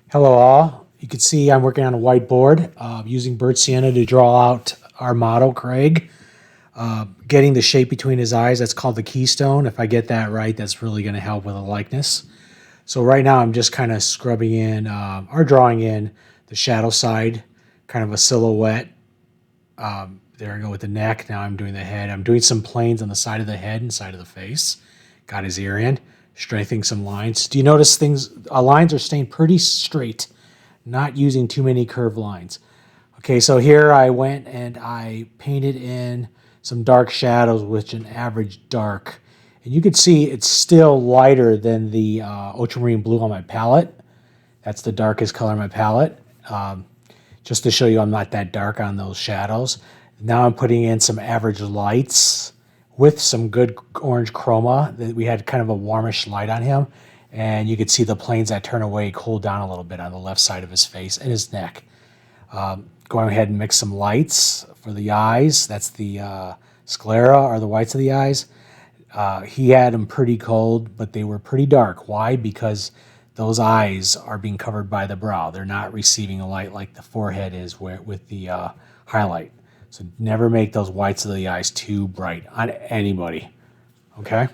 Hello all. You can see I'm working on a whiteboard using bird sienna to draw out our model, Craig. Getting the shape between his eyes, that's called the keystone. If I get that right, that's really going to help with a likeness. So right now I'm just kind of scrubbing in or drawing in the shadow side, kind of a silhouette. There I go with the neck. Now I'm doing the head. I'm doing some planes on the side of the head and side of the face. Got his ear in, strengthening some lines. Do you notice things, lines are staying pretty straight, not using too many curved lines. Okay, so here I went and I painted in some dark shadows with an average dark. And you can see it's still lighter than the ultramarine blue on my palette. That's the darkest color on my palette. Just to show you I'm not that dark on those shadows. Now I'm putting in some average lights with some good orange chroma. We had kind of a warmish light on him. And you could see the planes that turn away cool down a little bit on the left side of his face and his neck. Going ahead and mix some lights for the eyes. That's the sclera, or the whites of the eyes. He had them pretty cold, but they were pretty dark. Why? Because those eyes are being covered by the brow. They're not receiving a light like the forehead is with the highlight. So never make those whites of the eyes too bright on anybody. Okay?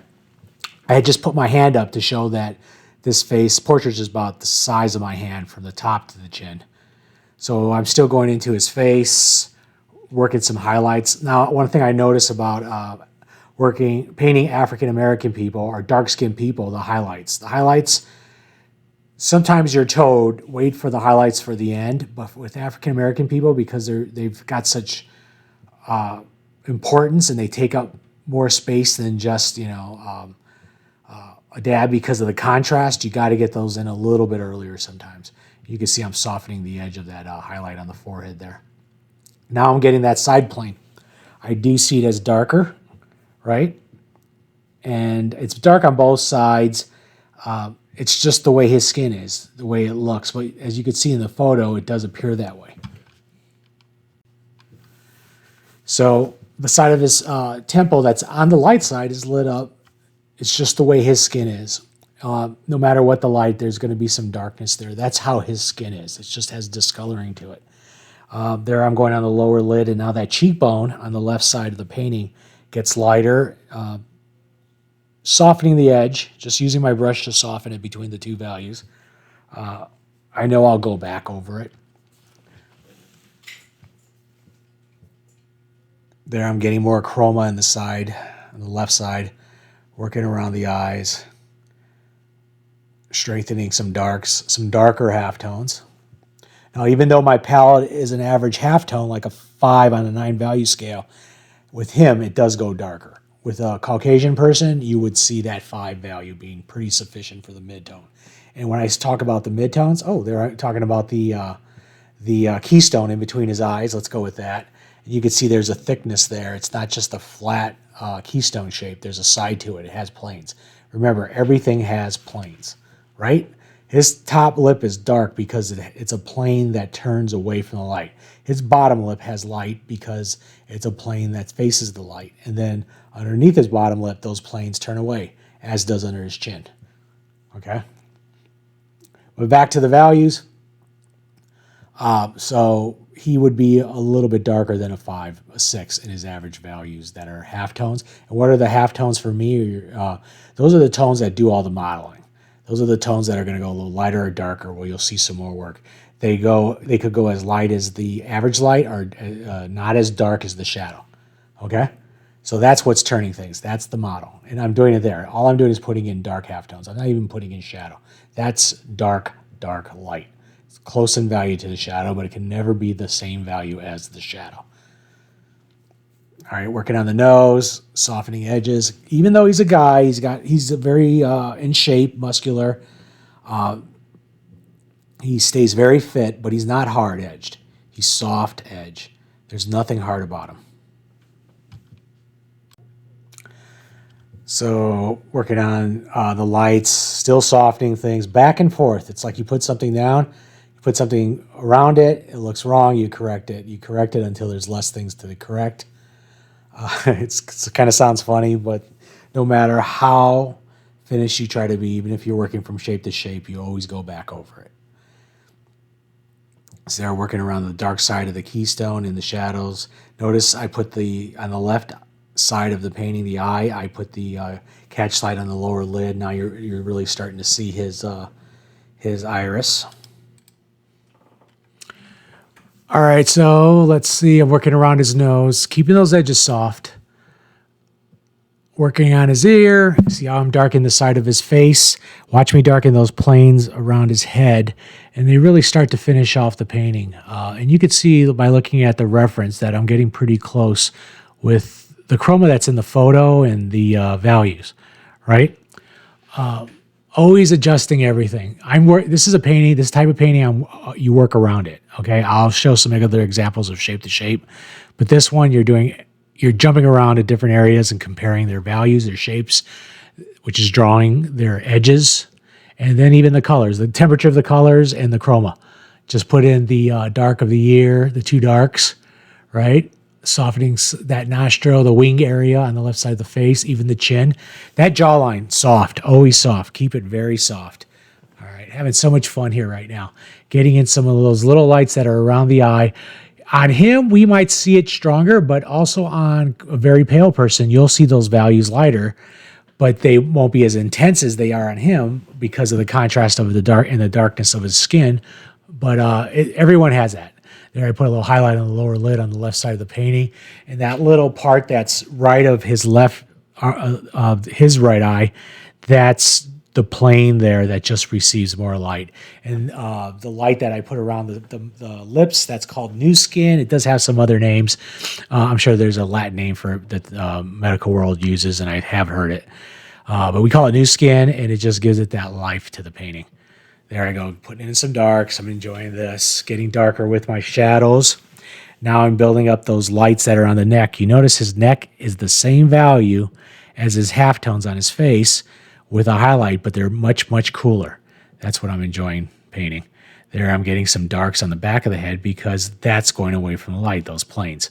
I had just put my hand up to show that this face portrait is about the size of my hand from the top to the chin. So I'm still going into his face, working some highlights. Now, one thing I notice about painting African American people or dark skinned people, the highlights. The highlights, sometimes you're told wait for the highlights for the end, but with African American people, because they've got such importance and they take up more space than just a dab because of the contrast, you got to get those in a little bit earlier sometimes. You can see I'm softening the edge of that highlight on the forehead there. Now I'm getting that side plane. I do see it as darker, right? And it's dark on both sides. It's just the way his skin is, the way it looks. But as you can see in the photo, it does appear that way. So the side of his temple that's on the light side is lit up. It's just the way his skin is. No matter what the light, there's going to be some darkness there. That's how his skin is. It just has discoloring to it. There I'm going on the lower lid, and now that cheekbone on the left side of the painting gets lighter, softening the edge, just using my brush to soften it between the two values. I know I'll go back over it. There I'm getting more chroma on the side, on the left side, working around the eyes, strengthening some darks, some darker halftones. Now, even though my palette is an average halftone, like a 5 on a 9 value scale, with him, it does go darker. With a Caucasian person, you would see that 5 value being pretty sufficient for the midtone. And when I talk about the midtones, they're talking about the keystone in between his eyes. Let's go with that. And you can see there's a thickness there. It's not just a flat keystone shape. There's a side to it. It has planes. Remember, everything has planes, right? His top lip is dark because it's a plane that turns away from the light. His bottom lip has light because it's a plane that faces the light. And then underneath his bottom lip, those planes turn away, as does under his chin. Okay? But back to the values. So he would be a little bit darker than a 5, a 6 in his average values that are halftones. And what are the halftones for me? Those are the tones that do all the modeling. Those are the tones that are going to go a little lighter or darker, where you'll see some more work. They could go as light as the average light, or not as dark as the shadow. Okay? So that's what's turning things. That's the model. And I'm doing it there. All I'm doing is putting in dark halftones. I'm not even putting in shadow. That's dark, dark, light. It's close in value to the shadow, but it can never be the same value as the shadow. All right, working on the nose, softening edges. Even though he's a guy, he's a very in shape, muscular. He stays very fit, but he's not hard edged. He's soft edge. There's nothing hard about him. So working on the lights, still softening things back and forth. It's like you put something down, you put something around it, it looks wrong, you correct it. You correct it until there's less things to correct. It kind of sounds funny, but no matter how finished you try to be, even if you're working from shape to shape, you always go back over it. So they're working around the dark side of the keystone in the shadows. Notice I put on the left side of the painting, the eye, I put the catch light on the lower lid. Now you're really starting to see his iris. All right, so let's see. I'm working around his nose, keeping those edges soft. Working on his ear. See how I'm darkening the side of his face. Watch me darken those planes around his head, and they really start to finish off the painting. And you can see by looking at the reference that I'm getting pretty close with the chroma that's in the photo and the values, right? Always adjusting everything. This is a painting, this type of painting, you work around it, okay? I'll show some other examples of shape to shape, but this one you're jumping around to different areas and comparing their values, their shapes, which is drawing their edges, and then even the colors, the temperature of the colors and the chroma. Just put in the dark of the ear, the two darks, right? Softening that nostril, the wing area on the left side of the face, even the chin. That jawline, soft, always soft. Keep it very soft. All right, having so much fun here right now. Getting in some of those little lights that are around the eye. On him, we might see it stronger, but also on a very pale person, you'll see those values lighter, but they won't be as intense as they are on him because of the contrast of the dark and the darkness of his skin. But everyone has that. There, I put a little highlight on the lower lid on the left side of the painting, and that little part that's right of his his right eye, that's the plane there that just receives more light. And the light that I put around the lips, that's called new skin. It does have some other names. I'm sure there's a Latin name for it that the medical world uses, and I have heard it. But we call it new skin, and it just gives it that life to the painting. There I go, putting in some darks. I'm enjoying this, getting darker with my shadows. Now I'm building up those lights that are on the neck. You notice his neck is the same value as his halftones on his face with a highlight, but they're much, much cooler. That's what I'm enjoying painting. There I'm getting some darks on the back of the head because that's going away from the light, those planes.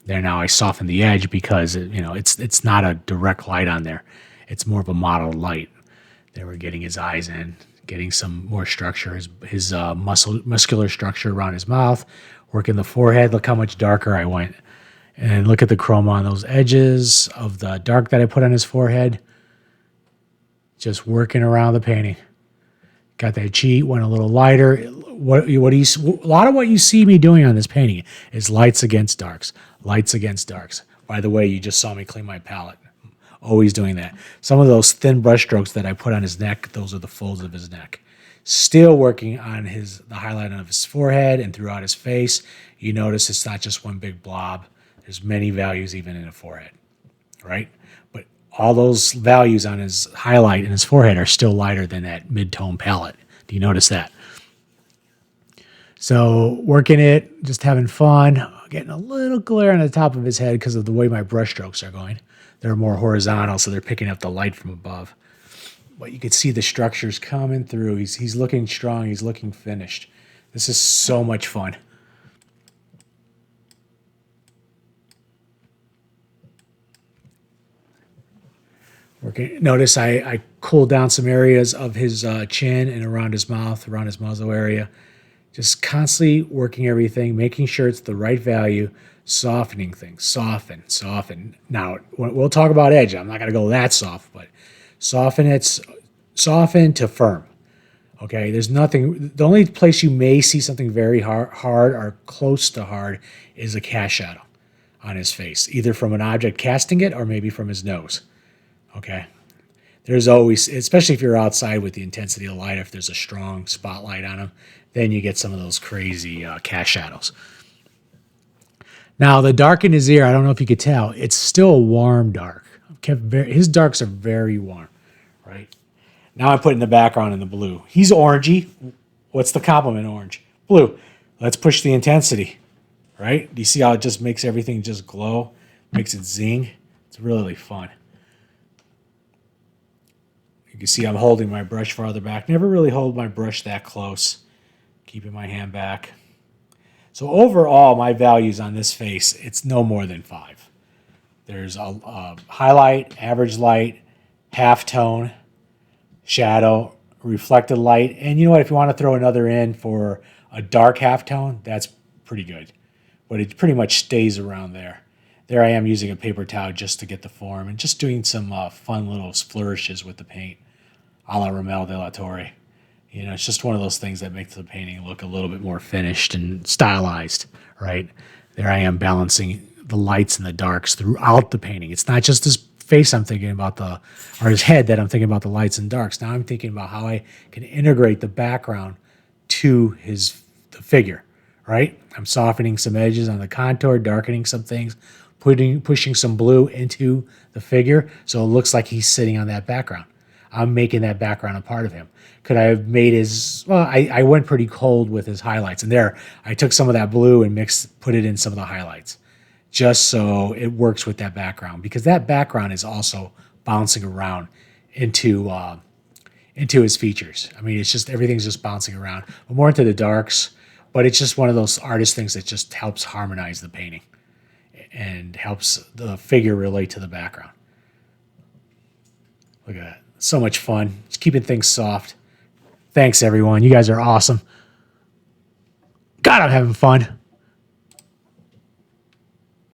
There now I soften the edge because it's not a direct light on there. It's more of a mottled light. There we're getting his eyes in, getting some more structure, his muscular structure around his mouth, working the forehead. Look how much darker I went. And look at the chroma on those edges of the dark that I put on his forehead. Just working around the painting. Got that cheat, went a little lighter. A lot of what you see me doing on this painting is lights against darks. Lights against darks. By the way, you just saw me clean my palette. Always doing that. Some of those thin brush strokes that I put on his neck, those are the folds of his neck. Still working on the highlight of his forehead and throughout his face. You notice it's not just one big blob. There's many values even in the forehead, right? But all those values on his highlight and his forehead are still lighter than that mid-tone palette. Do you notice that? So working it, just having fun, getting a little glare on the top of his head because of the way my brush strokes are going. They're more horizontal, so they're picking up the light from above. But you can see the structures coming through. He's looking strong. He's looking finished. This is so much fun. Working. Notice I cooled down some areas of his chin and around his mouth, around his muzzle area. Just constantly working everything, making sure it's the right value, softening things, soften. Now, we'll talk about edge. I'm not going to go that soft, but soften to firm. Okay, there's nothing. The only place you may see something very hard or close to hard is a cast shadow on his face, either from an object casting it or maybe from his nose. Okay, there's always, especially if you're outside with the intensity of light, if there's a strong spotlight on him, then you get some of those crazy cast shadows. Now, the dark in his ear, I don't know if you could tell, it's still a warm dark. His darks are very warm, right? Now I'm putting the background in the blue. He's orangey. What's the complement orange? Blue. Let's push the intensity, right? Do you see how it just makes everything just glow? Makes it zing. It's really fun. You can see I'm holding my brush farther back. Never really hold my brush that close. Keeping my hand back. So overall, my values on this face, it's no more than 5. There's a highlight, average light, halftone, shadow, reflected light. And you know what? If you want to throw another in for a dark halftone, that's pretty good. But it pretty much stays around there. There I am using a paper towel just to get the form and just doing some fun little flourishes with the paint, a la Ramel de la Torre. You know, it's just one of those things that makes the painting look a little bit more finished and stylized, right? There I am balancing the lights and the darks throughout the painting. It's not just his face I'm thinking about or his head that I'm thinking about the lights and darks. Now I'm thinking about how I can integrate the background to the figure, right? I'm softening some edges on the contour, darkening some things, pushing some blue into the figure so it looks like he's sitting on that background. I'm making that background a part of him. Could I have made I went pretty cold with his highlights. And there, I took some of that blue and put it in some of the highlights just so it works with that background because that background is also bouncing around into his features. I mean, it's just everything's just bouncing around, but more into the darks. But it's just one of those artist things that just helps harmonize the painting and helps the figure relate to the background. Look at that. So much fun. Just keeping things soft. Thanks, everyone. You guys are awesome. God, I'm having fun.